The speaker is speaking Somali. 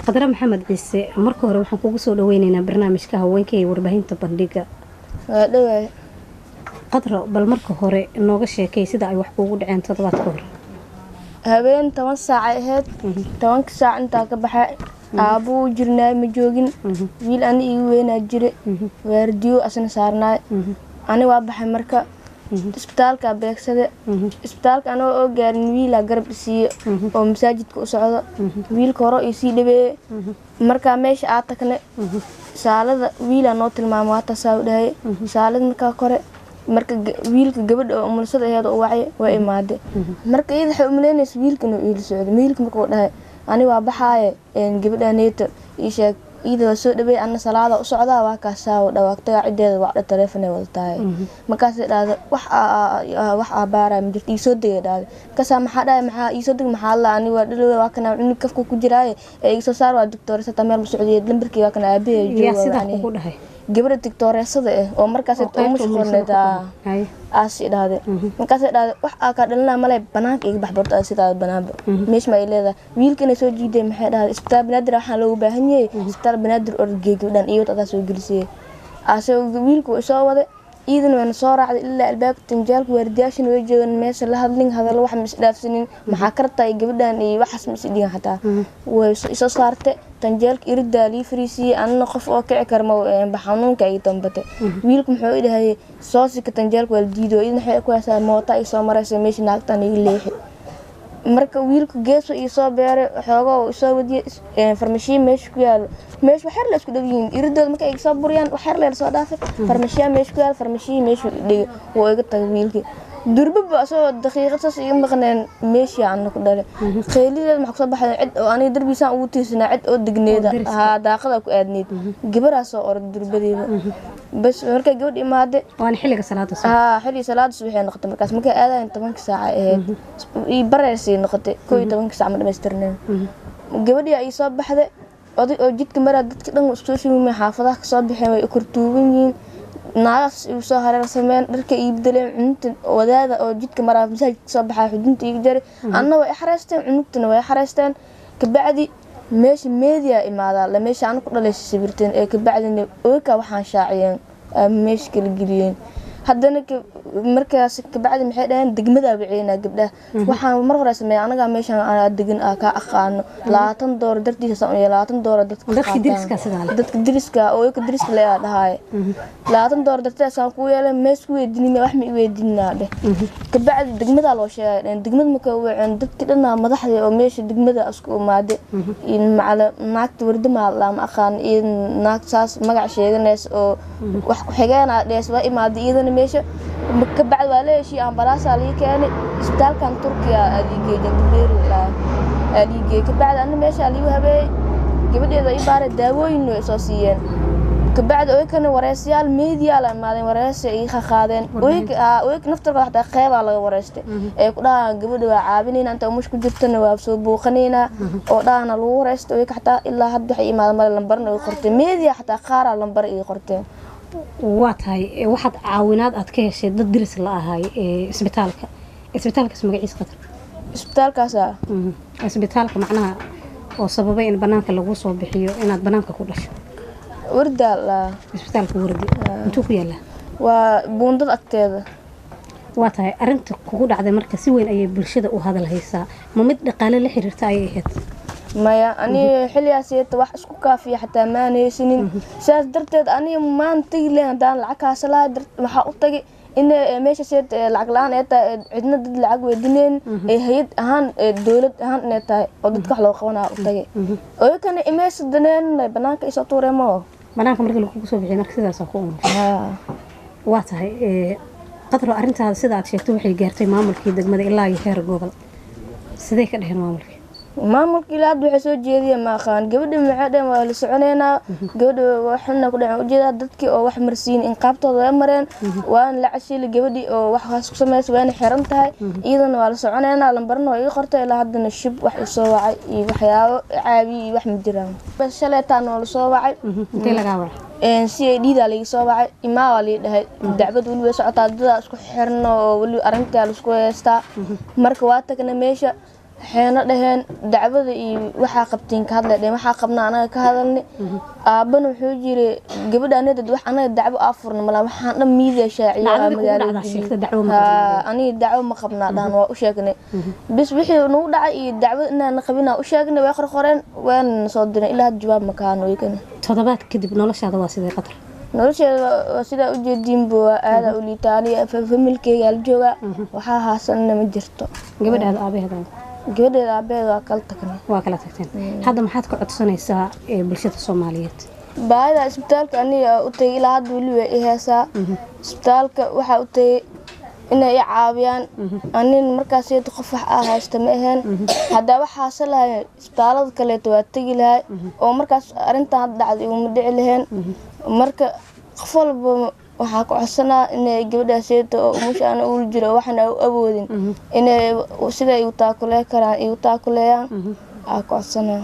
qadra maxamed ciise marka hore waxaan kugu soo dhaweynaynaa barnaamijka haweenka ee warbaahinta bandhiga dhawaay qadra bal marka hore nooga sheekay sida ay wax kuugu dhaceen toddobaad ka hor habeen 10 saac ahayd 10 saac inta ka baxay aabuu jirnaa ma joogin wiil aan ii weynaa jire waardiyo asna saarnaa ani waa baxay marka isbitaalka beegsade isbitaalka anoo oo gaarin wiila garab isiiyo oo masaajidka u socdo wiilka hore ii sii dhabeeyay marka meesha aad tagna saalada wiila noo tilmaamo waa tasaa dhahay saalad marka kore marka wiilka gabadha oo umulsada ahayd oo wacay waa imaade marka iyada waxay u maleynaysaa wiilka inuu ii socdo wiilka marka uu dhahay ani waa baxaaye gabadhaneeta ii sheeg iyada soo dhabeey anna salaada u socdaa waa ka saaw dhawaaqtay ciideeda waa telefoon wadataay markaas ay dhaado wax abaara ma jirto ii soo degay dhaado kasaa maxaa dhaay maxaa ii soo deg maxaa la ani waa dhalow waa kana cunug kafka ku jiraaye ee ii soo saar waa doctor sata meel Sacuudiyeed lambarkii waa kana aabay yaa sida ku dhahay gabadha doctoreesada oo markaas ay u mashquulneeda aasi dhaade markaas ay dhaado wax ka dhalina malay banaanka iga baxbarto sida banaanba meesh ma ileeda wiilkana soo jiiday maxay dhahay isbitaal banaadir waxaan loo baahan yahay isbitaal banaadir oo geegdan iyo dad soo gelisay aasoo wiilku soo wada iidan waan soo raacday ilaa albaabka tinjaalka waardiyaashan way joogan meesha la hadlin hadal wax mis dhaafsanin maxaa kartay gabadhan iyo waxas mis dhigan xataa way soo saartay tanjaalka irida li fariisi anna qof oo kici karmo baxanuunka ay dambate wiilku muxuu ilahay soo sika tanjaalka wal diido in waxay ku haysaa moota ay soo marayso meesha naagtan ay leexi marka wiilku geeso ii soo beeray xoogo soo wadiyay farmashiin meesha ku yaal meesha waxar la isku dhawiin iridood marka ay soo buriyaan waxar la soo dhaafay farmashiin meesha ku yaal farmashiin meesha dhig oo iga tag wiilki durba soo daqiiqad saas iga maqneen meesha aan ku dhalay qeelideed maxaa soo baxay cid oo aniga darbiisaan ugu tiirsanaa cid oo degneeda daaqada ku aadneed gabaraas oo orod durbadeeda bas marka gabadh imaade waan xilliga salaada xilli salaada subaxay noqotay markaas marka aadayn 10 saac ahayd ii bareysay noqotay 11 saac ma dhameystirneen gabadhii ay soo baxday oday oo jidka maraa dadka dhan isku soo shimay xaafadaha ka soo baxeen way kurtuuban yihiin naas uu soo hareer sameyn dharka iibdaleen cunta wadaada oo jidka maraa masaajidka soo baxay xudunta iga jaray anna way xareysteen cunugtana way xareysteen ka bacdi meesha media imaada la meesha aan ku dhaleysay sawirteen ee ka bacdina ooka waxaan shaaciyeen meesha kala geliyeen haddana markaas ka bacdi maxay dhahan degmada wicina gabdhaha waxaan mar hore sameeyay anaga meeshan aan degan ka aqaano $20 dartiisa soo $20 dadka diriska oo ka diriska la dhahay $20 dartiisa aan ku yeelay mees ku weydinina wax ma weydinaa dheh ka bacdi degmada loo sheegay degmada marka wicin dadka dhanaa madaxda oo meesha degmada isku imaade in macala naagta warda ma la aqaan in naag saas magac sheeganayso oo wax xigeenaa dhees waa imaade iyadana meesha ka bacdi waa leeshii ambalaas ali keenay isbitaalkan Turkiga adigay jadbeerla adigay ka bacdi anna meesha ali habay gabadheeda ay baare daawooyin way soo siiyeen ka bacdi oo kana wareysyaal media la maadeen wareysi ay qaadeen oo naftarka xataa qeyba laga wareystay ee ku dhahan gabadha waa caabinayna inta mush ku jirtana waa soo buuqanayna oo dhaana lagu wareystay oo xataa ilaa hadda waxay imaadeen lambarna ay qortay media xataa qaar lambar ay qortay waa tahay waxaad caawinaad aad ka heshay dad diris la ahay isbitaalka magaciisa qadar isbitaalka macnaha oo sababay in banaanka lagu soo bixiyo inaad banaanka ku dhasho warda la isbitaalka wardi intuu ku yaala waa buundad agteeda waa tahay arinta kugu dhacday marka si weyn ayay bulshada u hadal haysaa ma mid dhaqaale la xiriirta ay ahayd maya ani xiliyaasiyada wax isku kaafiya xataa ma aanaysanin saas darteed ani maanta ilaan daan lacag kaasala waxa u tagay in meesha seed lacag laan ee cidna dad lacag weydineen ee hay'ad ahaan dawlad ahaan inay tahay oo dadka wax loo qabanaa u tagay oo kana imees daneen banaanka isoo tuureemo banaanka markii lagu soo bixiyo marka sidaas ku waa tahay qadro arintaada sida aad sheegtay waxay gaartay maamulkii degmada ilaa iyo heer gobol sidee ka dhaheen maamulka ilaa waxay soo jeediyeen ma aqaan gabadha maxaadeen waa la soconeena gabadha waxna ku dhacan ujeeda dadkii oo wax marsiin in qaabtooda ay mareen waan la cashilay gabadhi oo wax ku sameeyay waan xiran tahay iyadana waa la soconeena lambarna way qortay ilaa hadana shib wax soo wacay iyo waxyaabo caabi wax ma jiraan bas shaleetaan oo la soo wacay intee laga wacay CID da laga soo wacay imaa wali dhahay dacwad wali socotaa dad isku xirno oo wali arinta la isku heesta marka waa tagna meesha waxayna dhaheen dacwada iyo waxaa qabtiin ka hadleen waxaa qabnaa anaga ka hadalni aabana wuxuu yiri gabadhaanada wax anaga dacwo afurna mala waxaan dhan miidiya shaaciyaa magaalada aniga dacwo ma qabnaa dhan waa u sheegnay bis wixii nagu dhacay iyo dacwo inaan qabina u sheegnay way qorqoreen waan soo diray ilaa jawaab ma kaano weekana toddobaad kadib noloshaada waa sidee Qadar nolosheeda sida u jeedin buu aada u liitaaniya familkeyga la jooga waxa haasanna ma jirto gabadhaada aabaheeda waa kala tagteen hadda maxaad ka codsanaysaa bulshada Soomaaliyeed baada isbitaalka aniga u tagay ilaa hadda wali way heesaa isbitaalka waxa u tagay inay caawiyaan anin markaas ee qof wax ah haysta ma ahaan hadda waxa salahay isbitaalada kale waa tagi lahay oo markaas arintan dhacday uma dhici lahayn marka qof walba waxa ku codsanaa inay gabadhaasayto oo umushaan uu jiro waxna awoodin inay sida ay u taakulee karaan ay u taakuleeyaan ku codsanaa